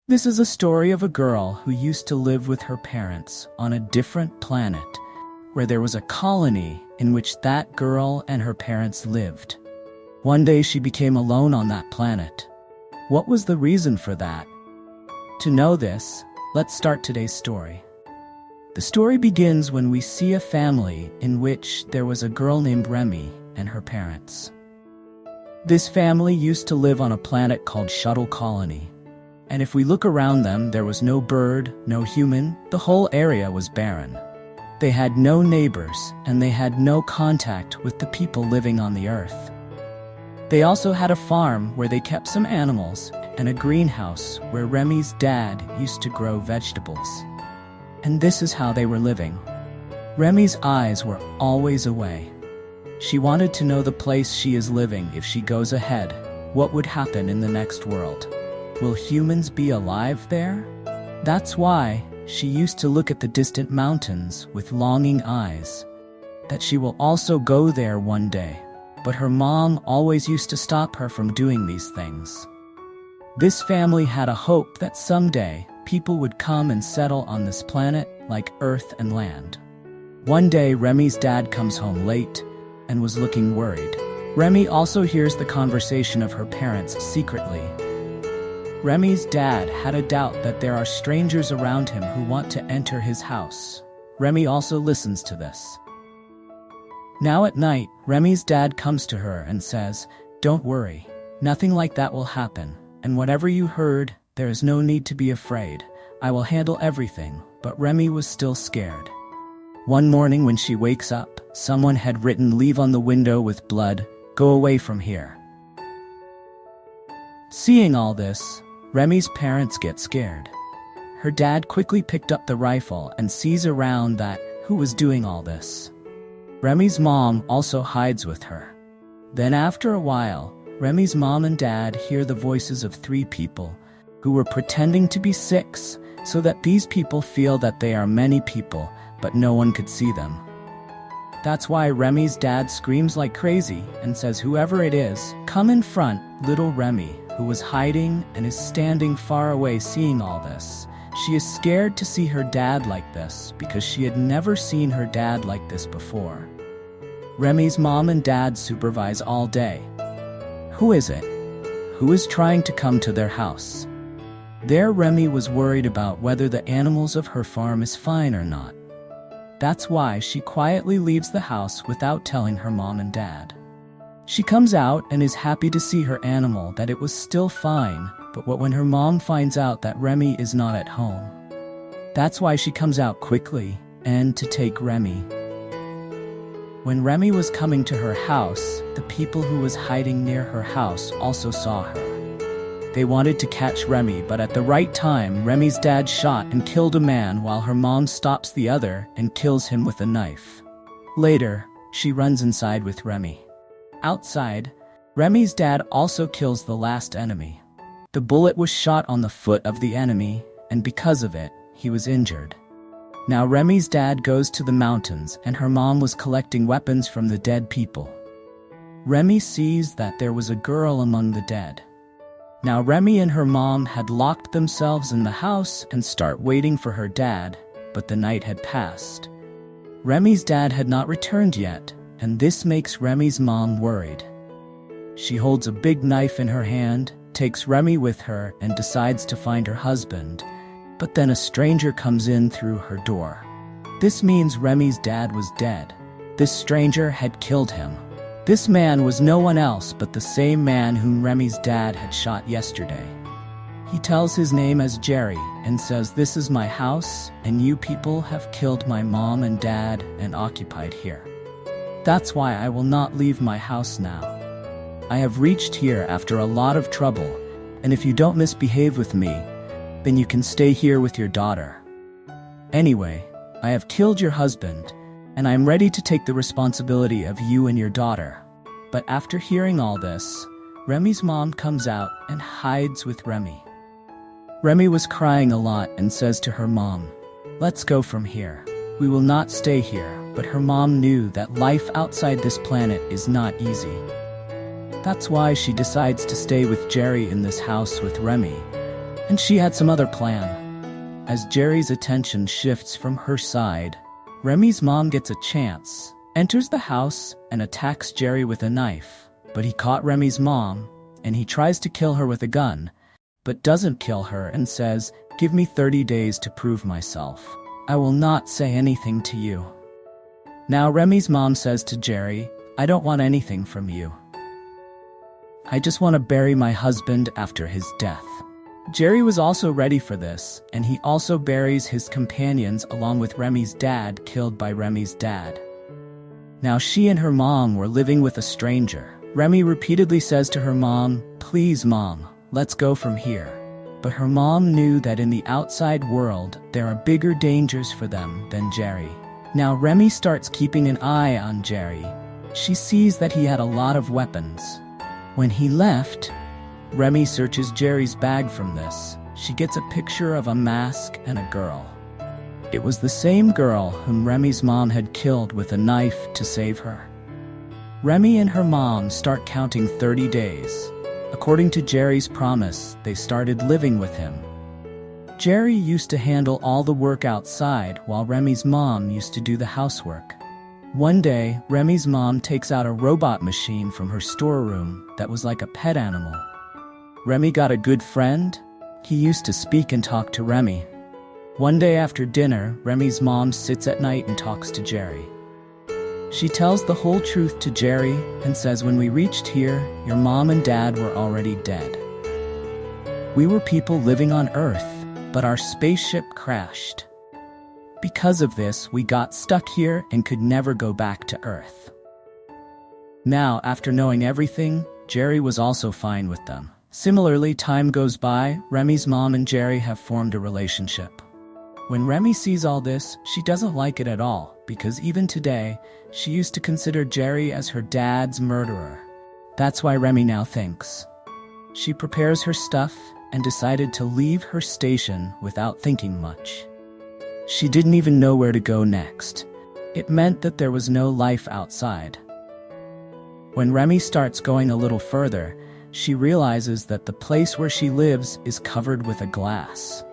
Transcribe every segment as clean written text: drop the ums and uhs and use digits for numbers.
This is a story of a girl who used to live with her parents on a different planet, where there was a colony in which that girl and her parents lived. One day she became alone on that planet. What was the reason for that? To know this, let's start today's story. The story begins when we see a family in which there was a girl named Remy and her parents. This family used to live on a planet called Shuttle Colony. And if we look around them, there was no bird, no human, the whole area was barren. They had no neighbors, and they had no contact with the people living on the earth. They also had a farm where they kept some animals, and a greenhouse where Remy's dad used to grow vegetables. And this is how they were living. Remy's eyes were always away. She wanted to know the place she is living. If she goes ahead, what would happen in the next world? Will humans be alive there? That's why she used to look at the distant mountains with longing eyes, that she will also go there one day. But her mom always used to stop her from doing these things. This family had a hope that someday people would come and settle on this planet like Earth and land. One day, Remy's dad comes home late and was looking worried. Remy also hears the conversation of her parents secretly. Remy's dad had a doubt that there are strangers around him who want to enter his house. Remy also listens to this. Now at night, Remy's dad comes to her and says, "Don't worry, nothing like that will happen, and whatever you heard, there is no need to be afraid. I will handle everything." But Remy was still scared. One morning when she wakes up, someone had written "Leave" on the window with blood, "Go away from here." Seeing all this, Remy's parents get scared. Her dad quickly picked up the rifle and sees around that who was doing all this. Remy's mom also hides with her. Then after a while, Remy's mom and dad hear the voices of 3 people who were pretending to be 6 so that these people feel that they are many people, but no one could see them. That's why Remy's dad screams like crazy and says, "Whoever it is, come in front." Little Remy, who was hiding and is standing far away seeing all this. She is scared to see her dad like this because she had never seen her dad like this before. Remy's mom and dad supervise all day. Who is it? Who is trying to come to their house? There Remy was worried about whether the animals of her farm is fine or not. That's why she quietly leaves the house without telling her mom and dad. She comes out and is happy to see her animal that it was still fine, but when her mom finds out that Remy is not at home. That's why she comes out quickly and to take Remy. When Remy was coming to her house, the people who was hiding near her house also saw her. They wanted to catch Remy, but at the right time, Remy's dad shot and killed a man while her mom stops the other and kills him with a knife. Later, she runs inside with Remy. Outside, Remy's dad also kills the last enemy. The bullet was shot on the foot of the enemy, and because of it, he was injured. Now Remy's dad goes to the mountains, and her mom was collecting weapons from the dead people. Remy sees that there was a girl among the dead. Now Remy and her mom had locked themselves in the house and start waiting for her dad, but the night had passed. Remy's dad had not returned yet, and this makes Remy's mom worried. She holds a big knife in her hand, takes Remy with her, and decides to find her husband. But then a stranger comes in through her door. This means Remy's dad was dead. This stranger had killed him. This man was no one else but the same man whom Remy's dad had shot yesterday. He tells his name as Jerry and says, "This is my house, and you people have killed my mom and dad and occupied here. That's why I will not leave my house now. I have reached here after a lot of trouble, and if you don't misbehave with me, then you can stay here with your daughter. Anyway, I have killed your husband, and I am ready to take the responsibility of you and your daughter." But after hearing all this, Remy's mom comes out and hides with Remy. Remy was crying a lot and says to her mom, "Let's go from here. We will not stay here." But her mom knew that life outside this planet is not easy. That's why she decides to stay with Jerry in this house with Remy. And she had some other plan. As Jerry's attention shifts from her side, Remy's mom gets a chance, enters the house, and attacks Jerry with a knife. But he caught Remy's mom, and he tries to kill her with a gun, but doesn't kill her and says, "Give me 30 days to prove myself. I will not say anything to you." Now Remy's mom says to Jerry, "I don't want anything from you. I just want to bury my husband after his death." Jerry was also ready for this, and he also buries his companions along with Remy's dad killed by Remy's dad. Now she and her mom were living with a stranger. Remy repeatedly says to her mom, "Please, Mom, let's go from here." But her mom knew that in the outside world, there are bigger dangers for them than Jerry. Now Remy starts keeping an eye on Jerry. She sees that he had a lot of weapons. When he left, Remy searches Jerry's bag from this. She gets a picture of a mask and a girl. It was the same girl whom Remy's mom had killed with a knife to save her. Remy and her mom start counting 30 days. According to Jerry's promise, they started living with him. Jerry used to handle all the work outside while Remy's mom used to do the housework. One day, Remy's mom takes out a robot machine from her storeroom that was like a pet animal. Remy got a good friend. He used to speak and talk to Remy. One day after dinner, Remy's mom sits at night and talks to Jerry. She tells the whole truth to Jerry and says, "When we reached here, your mom and dad were already dead. We were people living on Earth, but our spaceship crashed. Because of this, we got stuck here and could never go back to Earth." Now, after knowing everything, Jerry was also fine with them. Similarly, time goes by, Remy's mom and Jerry have formed a relationship. When Remy sees all this, she doesn't like it at all, because even today, she used to consider Jerry as her dad's murderer. That's why Remy now thinks. She prepares her stuff and decided to leave her station without thinking much. She didn't even know where to go next. It meant that there was no life outside. When Remy starts going a little further, she realizes that the place where she lives is covered with a glass.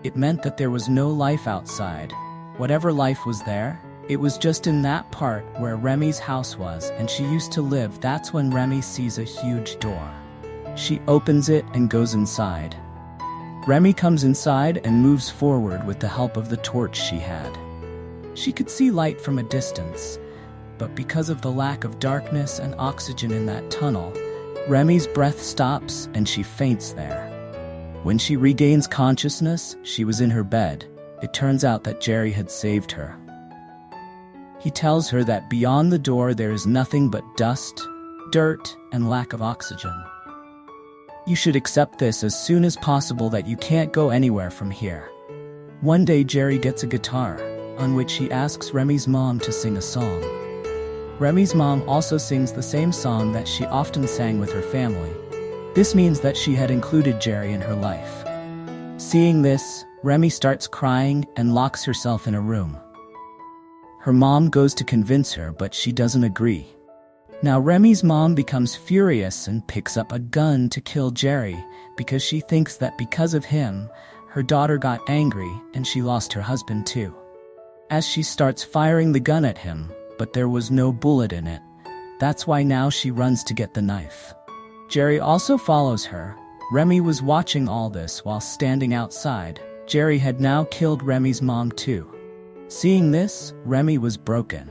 It meant that there was no life outside. Whatever life was there, it was just in that part where Remy's house was and she used to live. That's when Remy sees a huge door. She opens it and goes inside. Remy comes inside and moves forward with the help of the torch she had. She could see light from a distance, but because of the lack of darkness and oxygen in that tunnel, Remy's breath stops and she faints there. When she regains consciousness, she was in her bed. It turns out that Jerry had saved her. He tells her that beyond the door there is nothing but dust, dirt, and lack of oxygen. You should accept this as soon as possible, that you can't go anywhere from here. One day Jerry gets a guitar, on which he asks Remy's mom to sing a song. Remy's mom also sings the same song that she often sang with her family. This means that she had included Jerry in her life. Seeing this, Remy starts crying and locks herself in a room. Her mom goes to convince her, but she doesn't agree. Now Remy's mom becomes furious and picks up a gun to kill Jerry because she thinks that because of him, her daughter got angry and she lost her husband too. As she starts firing the gun at him, but there was no bullet in it. That's why now she runs to get the knife. Jerry also follows her. Remy was watching all this while standing outside. Jerry had now killed Remy's mom too. Seeing this, Remy was broken.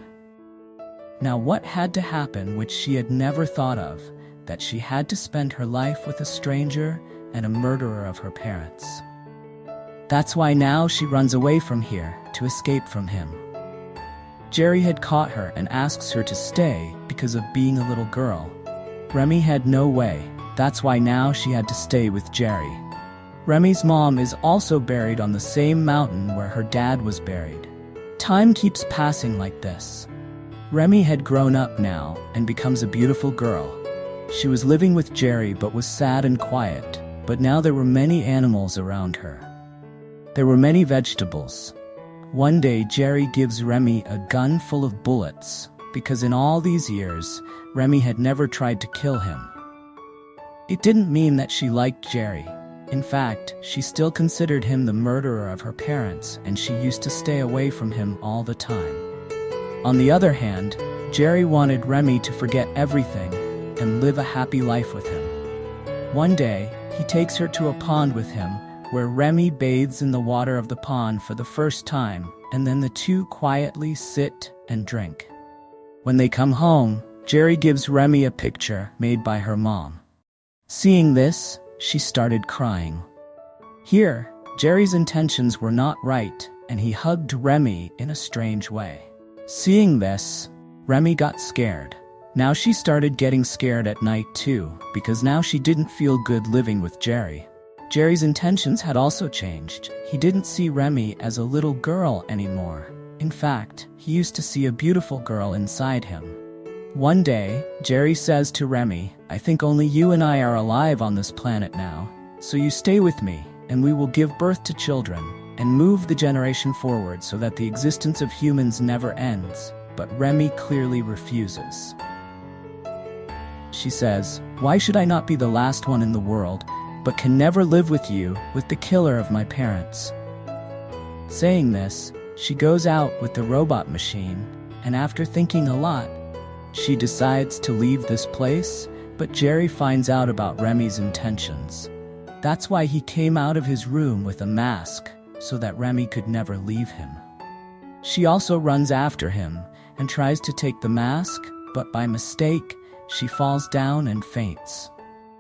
Now what had to happen, which she had never thought of, that she had to spend her life with a stranger and a murderer of her parents. That's why now she runs away from here to escape from him. Jerry had caught her and asks her to stay because of being a little girl. Remy had no way. That's why now she had to stay with Jerry. Remy's mom is also buried on the same mountain where her dad was buried. Time keeps passing like this. Remy had grown up now and becomes a beautiful girl. She was living with Jerry but was sad and quiet, but now there were many animals around her. There were many vegetables. One day Jerry gives Remy a gun full of bullets because in all these years, Remy had never tried to kill him. It didn't mean that she liked Jerry. In fact, she still considered him the murderer of her parents, and she used to stay away from him all the time. On the other hand, Jerry wanted Remy to forget everything and live a happy life with him. One day, he takes her to a pond with him, where Remy bathes in the water of the pond for the first time, and then the two quietly sit and drink. When they come home, Jerry gives Remy a picture made by her mom. Seeing this, she started crying. Here, Jerry's intentions were not right, and he hugged Remy in a strange way. Seeing this, Remy got scared. Now she started getting scared at night too, because now she didn't feel good living with Jerry. Jerry's intentions had also changed. He didn't see Remy as a little girl anymore. In fact, he used to see a beautiful girl inside him. One day, Jerry says to Remy, "I think only you and I are alive on this planet now, so you stay with me, and we will give birth to children, and move the generation forward so that the existence of humans never ends." But Remy clearly refuses. She says, "Why should I not be the last one in the world, but can never live with you, with the killer of my parents?" Saying this, she goes out with the robot machine, and after thinking a lot, she decides to leave this place, but Jerry finds out about Remy's intentions. That's why he came out of his room with a mask, so that Remy could never leave him. She also runs after him and tries to take the mask, but by mistake, she falls down and faints.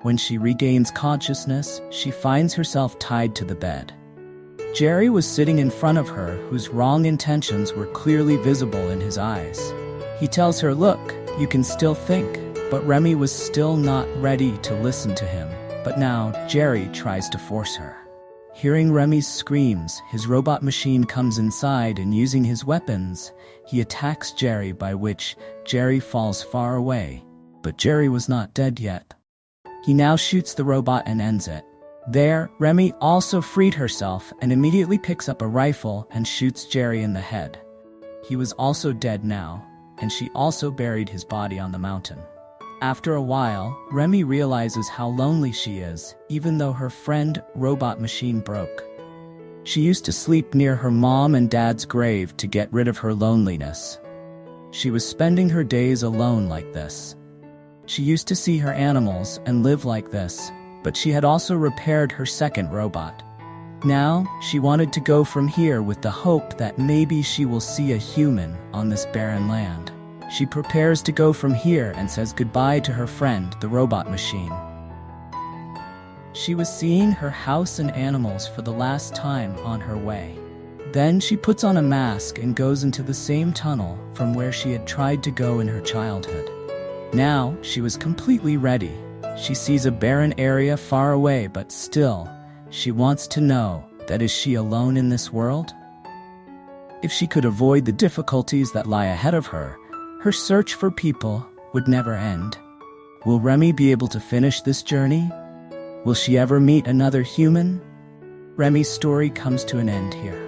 When she regains consciousness, she finds herself tied to the bed. Jerry was sitting in front of her, whose wrong intentions were clearly visible in his eyes. He tells her, "Look, you can still think," but Remy was still not ready to listen to him. But now, Jerry tries to force her. Hearing Remy's screams, his robot machine comes inside and using his weapons, he attacks Jerry, by which Jerry falls far away. But Jerry was not dead yet. He now shoots the robot and ends it. There, Remy also freed herself and immediately picks up a rifle and shoots Jerry in the head. He was also dead now, and she also buried his body on the mountain. After a while, Remy realizes how lonely she is, even though her friend robot machine broke. She used to sleep near her mom and dad's grave to get rid of her loneliness. She was spending her days alone like this. She used to see her animals and live like this, but she had also repaired her second robot. Now, she wanted to go from here with the hope that maybe she will see a human on this barren land. She prepares to go from here and says goodbye to her friend, the robot machine. She was seeing her house and animals for the last time on her way. Then she puts on a mask and goes into the same tunnel from where she had tried to go in her childhood. Now, she was completely ready. She sees a barren area far away, but still, she wants to know that is she alone in this world? If she could avoid the difficulties that lie ahead of her, her search for people would never end. Will Remy be able to finish this journey? Will she ever meet another human? Remy's story comes to an end here.